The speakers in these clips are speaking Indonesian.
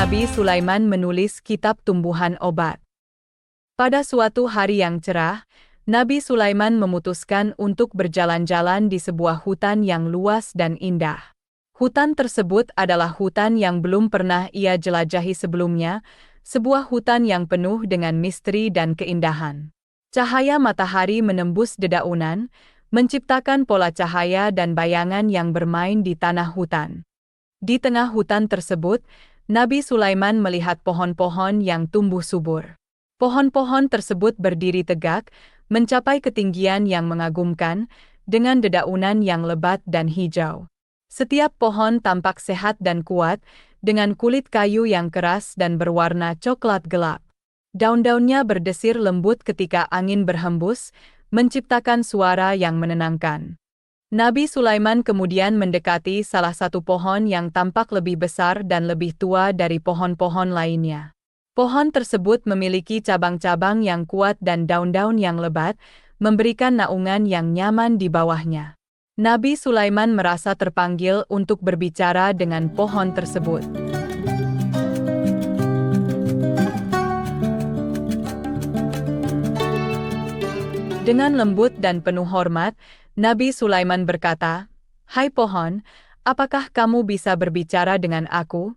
Nabi Sulaiman menulis kitab tumbuhan obat. Pada suatu hari yang cerah, Nabi Sulaiman memutuskan untuk berjalan-jalan di sebuah hutan yang luas dan indah. Hutan tersebut adalah hutan yang belum pernah ia jelajahi sebelumnya, sebuah hutan yang penuh dengan misteri dan keindahan. Cahaya matahari menembus dedaunan, menciptakan pola cahaya dan bayangan yang bermain di tanah hutan. Di tengah hutan tersebut, Nabi Sulaiman melihat pohon-pohon yang tumbuh subur. Pohon-pohon tersebut berdiri tegak, mencapai ketinggian yang mengagumkan, dengan dedaunan yang lebat dan hijau. Setiap pohon tampak sehat dan kuat, dengan kulit kayu yang keras dan berwarna coklat gelap. Daun-daunnya berdesir lembut ketika angin berhembus, menciptakan suara yang menenangkan. Nabi Sulaiman kemudian mendekati salah satu pohon yang tampak lebih besar dan lebih tua dari pohon-pohon lainnya. Pohon tersebut memiliki cabang-cabang yang kuat dan daun-daun yang lebat, memberikan naungan yang nyaman di bawahnya. Nabi Sulaiman merasa terpanggil untuk berbicara dengan pohon tersebut. Dengan lembut dan penuh hormat, Nabi Sulaiman berkata, "Hai pohon, apakah kamu bisa berbicara dengan aku?"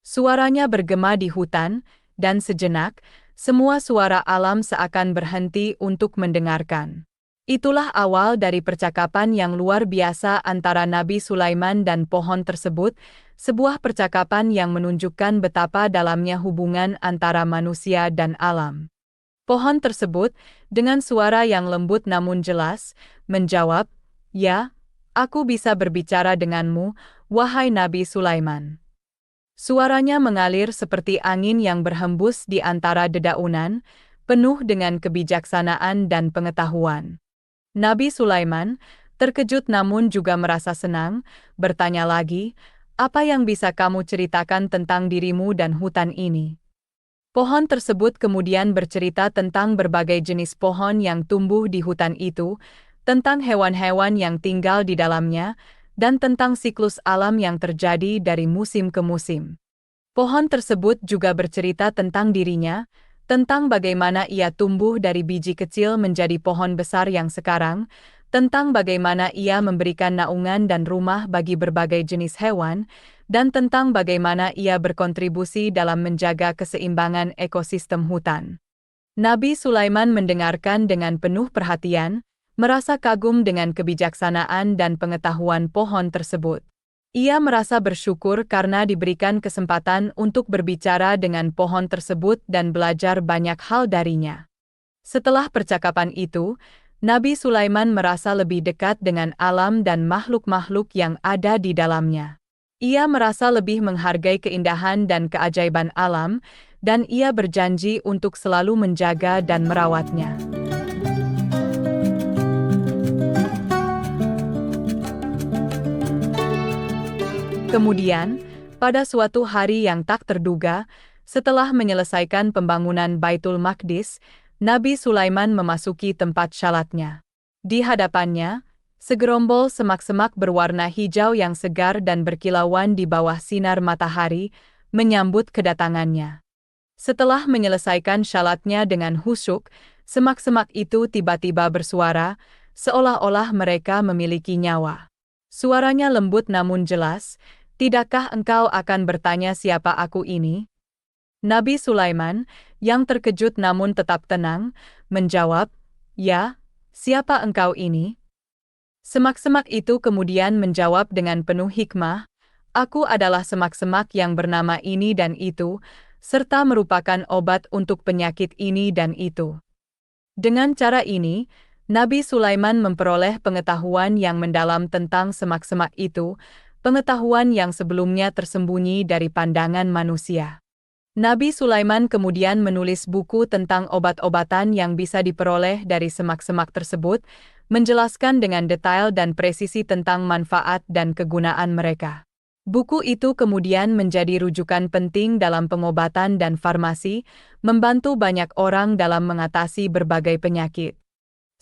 Suaranya bergema di hutan, dan sejenak, semua suara alam seakan berhenti untuk mendengarkan. Itulah awal dari percakapan yang luar biasa antara Nabi Sulaiman dan pohon tersebut, sebuah percakapan yang menunjukkan betapa dalamnya hubungan antara manusia dan alam. Pohon tersebut, dengan suara yang lembut namun jelas, menjawab, "Ya, aku bisa berbicara denganmu, wahai Nabi Sulaiman." Suaranya mengalir seperti angin yang berhembus di antara dedaunan, penuh dengan kebijaksanaan dan pengetahuan. Nabi Sulaiman, terkejut namun juga merasa senang, bertanya lagi, "Apa yang bisa kamu ceritakan tentang dirimu dan hutan ini?" Pohon tersebut kemudian bercerita tentang berbagai jenis pohon yang tumbuh di hutan itu, tentang hewan-hewan yang tinggal di dalamnya, dan tentang siklus alam yang terjadi dari musim ke musim. Pohon tersebut juga bercerita tentang dirinya, tentang bagaimana ia tumbuh dari biji kecil menjadi pohon besar yang sekarang, tentang bagaimana ia memberikan naungan dan rumah bagi berbagai jenis hewan, dan tentang bagaimana ia berkontribusi dalam menjaga keseimbangan ekosistem hutan. Nabi Sulaiman mendengarkan dengan penuh perhatian, merasa kagum dengan kebijaksanaan dan pengetahuan pohon tersebut. Ia merasa bersyukur karena diberikan kesempatan untuk berbicara dengan pohon tersebut dan belajar banyak hal darinya. Setelah percakapan itu, Nabi Sulaiman merasa lebih dekat dengan alam dan makhluk-makhluk yang ada di dalamnya. Ia merasa lebih menghargai keindahan dan keajaiban alam, dan ia berjanji untuk selalu menjaga dan merawatnya. Kemudian, pada suatu hari yang tak terduga, setelah menyelesaikan pembangunan Baitul Maqdis, Nabi Sulaiman memasuki tempat salatnya. Di hadapannya, segerombol semak-semak berwarna hijau yang segar dan berkilauan di bawah sinar matahari menyambut kedatangannya. Setelah menyelesaikan salatnya dengan khusyuk, semak-semak itu tiba-tiba bersuara, seolah-olah mereka memiliki nyawa. Suaranya lembut namun jelas, "Tidakkah engkau akan bertanya siapa aku ini?" Nabi Sulaiman, yang terkejut namun tetap tenang, menjawab, "Ya, siapa engkau ini?" Semak-semak itu kemudian menjawab dengan penuh hikmah, "Aku adalah semak-semak yang bernama ini dan itu, serta merupakan obat untuk penyakit ini dan itu." Dengan cara ini, Nabi Sulaiman memperoleh pengetahuan yang mendalam tentang semak-semak itu, pengetahuan yang sebelumnya tersembunyi dari pandangan manusia. Nabi Sulaiman kemudian menulis buku tentang obat-obatan yang bisa diperoleh dari semak-semak tersebut, menjelaskan dengan detail dan presisi tentang manfaat dan kegunaan mereka. Buku itu kemudian menjadi rujukan penting dalam pengobatan dan farmasi, membantu banyak orang dalam mengatasi berbagai penyakit.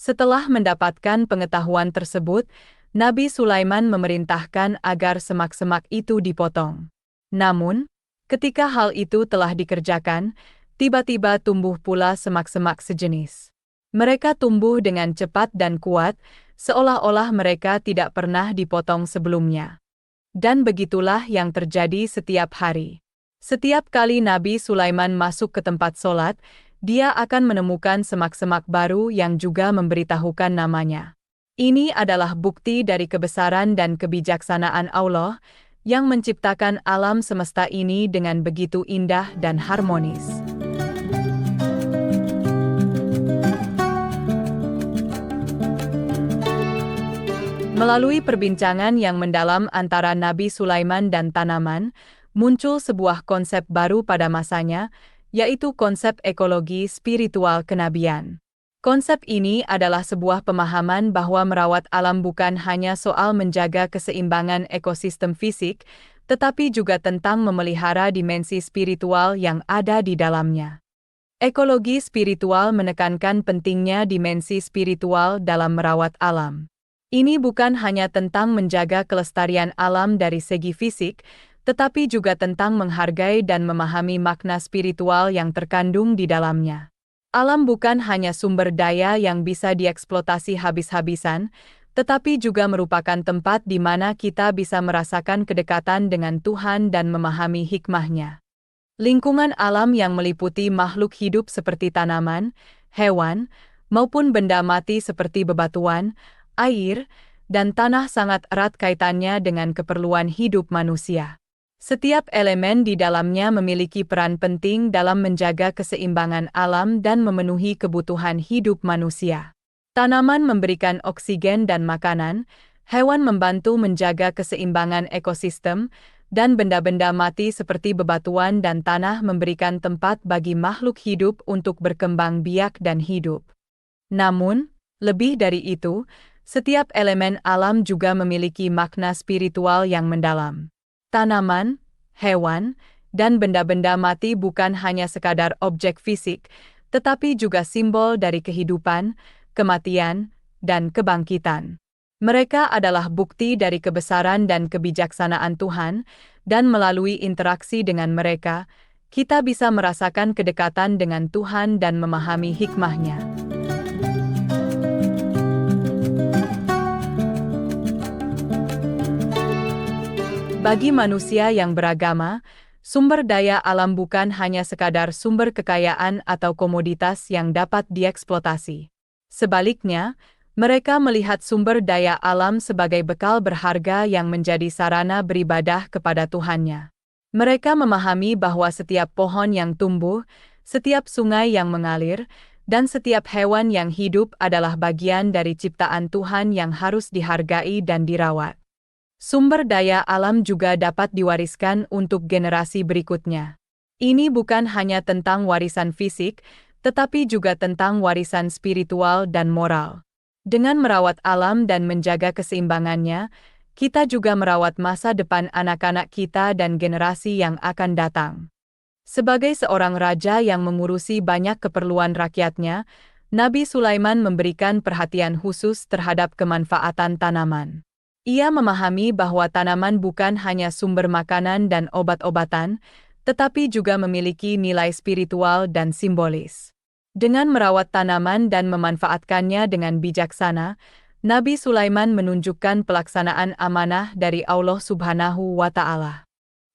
Setelah mendapatkan pengetahuan tersebut, Nabi Sulaiman memerintahkan agar semak-semak itu dipotong. Namun, Ketika hal itu telah dikerjakan, tiba-tiba tumbuh pula semak-semak sejenis. Mereka tumbuh dengan cepat dan kuat, seolah-olah mereka tidak pernah dipotong sebelumnya. Dan begitulah yang terjadi setiap hari. Setiap kali Nabi Sulaiman masuk ke tempat sholat, dia akan menemukan semak-semak baru yang juga memberitahukan namanya. Ini adalah bukti dari kebesaran dan kebijaksanaan Allah yang menciptakan alam semesta ini dengan begitu indah dan harmonis. Melalui perbincangan yang mendalam antara Nabi Sulaiman dan tanaman, muncul sebuah konsep baru pada masanya, yaitu konsep ekologi spiritual kenabian. Konsep ini adalah sebuah pemahaman bahwa merawat alam bukan hanya soal menjaga keseimbangan ekosistem fisik, tetapi juga tentang memelihara dimensi spiritual yang ada di dalamnya. Ekologi spiritual menekankan pentingnya dimensi spiritual dalam merawat alam. Ini bukan hanya tentang menjaga kelestarian alam dari segi fisik, tetapi juga tentang menghargai dan memahami makna spiritual yang terkandung di dalamnya. Alam bukan hanya sumber daya yang bisa dieksploitasi habis-habisan, tetapi juga merupakan tempat di mana kita bisa merasakan kedekatan dengan Tuhan dan memahami hikmahnya. Lingkungan alam yang meliputi makhluk hidup seperti tanaman, hewan, maupun benda mati seperti bebatuan, air, dan tanah sangat erat kaitannya dengan keperluan hidup manusia. Setiap elemen di dalamnya memiliki peran penting dalam menjaga keseimbangan alam dan memenuhi kebutuhan hidup manusia. Tanaman memberikan oksigen dan makanan, hewan membantu menjaga keseimbangan ekosistem, dan benda-benda mati seperti bebatuan dan tanah memberikan tempat bagi makhluk hidup untuk berkembang biak dan hidup. Namun, lebih dari itu, setiap elemen alam juga memiliki makna spiritual yang mendalam. Tanaman, hewan, dan benda-benda mati bukan hanya sekadar objek fisik, tetapi juga simbol dari kehidupan, kematian, dan kebangkitan. Mereka adalah bukti dari kebesaran dan kebijaksanaan Tuhan, dan melalui interaksi dengan mereka, kita bisa merasakan kedekatan dengan Tuhan dan memahami hikmahnya. Bagi manusia yang beragama, sumber daya alam bukan hanya sekadar sumber kekayaan atau komoditas yang dapat dieksploitasi. Sebaliknya, mereka melihat sumber daya alam sebagai bekal berharga yang menjadi sarana beribadah kepada Tuhannya. Mereka memahami bahwa setiap pohon yang tumbuh, setiap sungai yang mengalir, dan setiap hewan yang hidup adalah bagian dari ciptaan Tuhan yang harus dihargai dan dirawat. Sumber daya alam juga dapat diwariskan untuk generasi berikutnya. Ini bukan hanya tentang warisan fisik, tetapi juga tentang warisan spiritual dan moral. Dengan merawat alam dan menjaga keseimbangannya, kita juga merawat masa depan anak-anak kita dan generasi yang akan datang. Sebagai seorang raja yang mengurusi banyak keperluan rakyatnya, Nabi Sulaiman memberikan perhatian khusus terhadap kemanfaatan tanaman. Ia memahami bahwa tanaman bukan hanya sumber makanan dan obat-obatan, tetapi juga memiliki nilai spiritual dan simbolis. Dengan merawat tanaman dan memanfaatkannya dengan bijaksana, Nabi Sulaiman menunjukkan pelaksanaan amanah dari Allah Subhanahu wa Ta'ala.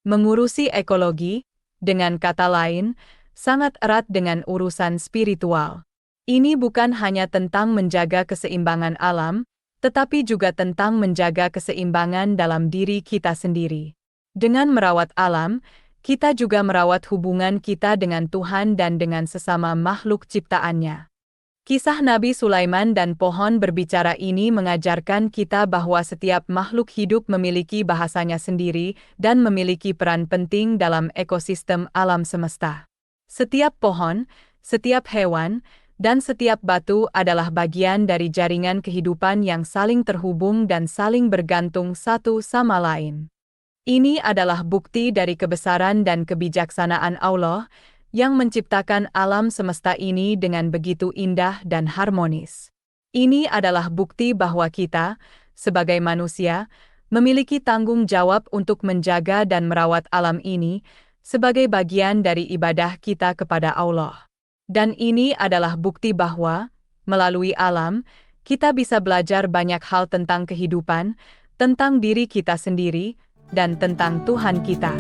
Mengurusi ekologi, dengan kata lain, sangat erat dengan urusan spiritual. Ini bukan hanya tentang menjaga keseimbangan alam, tetapi juga tentang menjaga keseimbangan dalam diri kita sendiri. Dengan merawat alam, kita juga merawat hubungan kita dengan Tuhan dan dengan sesama makhluk ciptaannya. Kisah Nabi Sulaiman dan pohon berbicara ini mengajarkan kita bahwa setiap makhluk hidup memiliki bahasanya sendiri dan memiliki peran penting dalam ekosistem alam semesta. Setiap pohon, setiap hewan, dan setiap batu adalah bagian dari jaringan kehidupan yang saling terhubung dan saling bergantung satu sama lain. Ini adalah bukti dari kebesaran dan kebijaksanaan Allah yang menciptakan alam semesta ini dengan begitu indah dan harmonis. Ini adalah bukti bahwa kita, sebagai manusia, memiliki tanggung jawab untuk menjaga dan merawat alam ini, sebagai bagian dari ibadah kita kepada Allah. Dan ini adalah bukti bahwa, melalui alam, kita bisa belajar banyak hal tentang kehidupan, tentang diri kita sendiri, dan tentang Tuhan kita.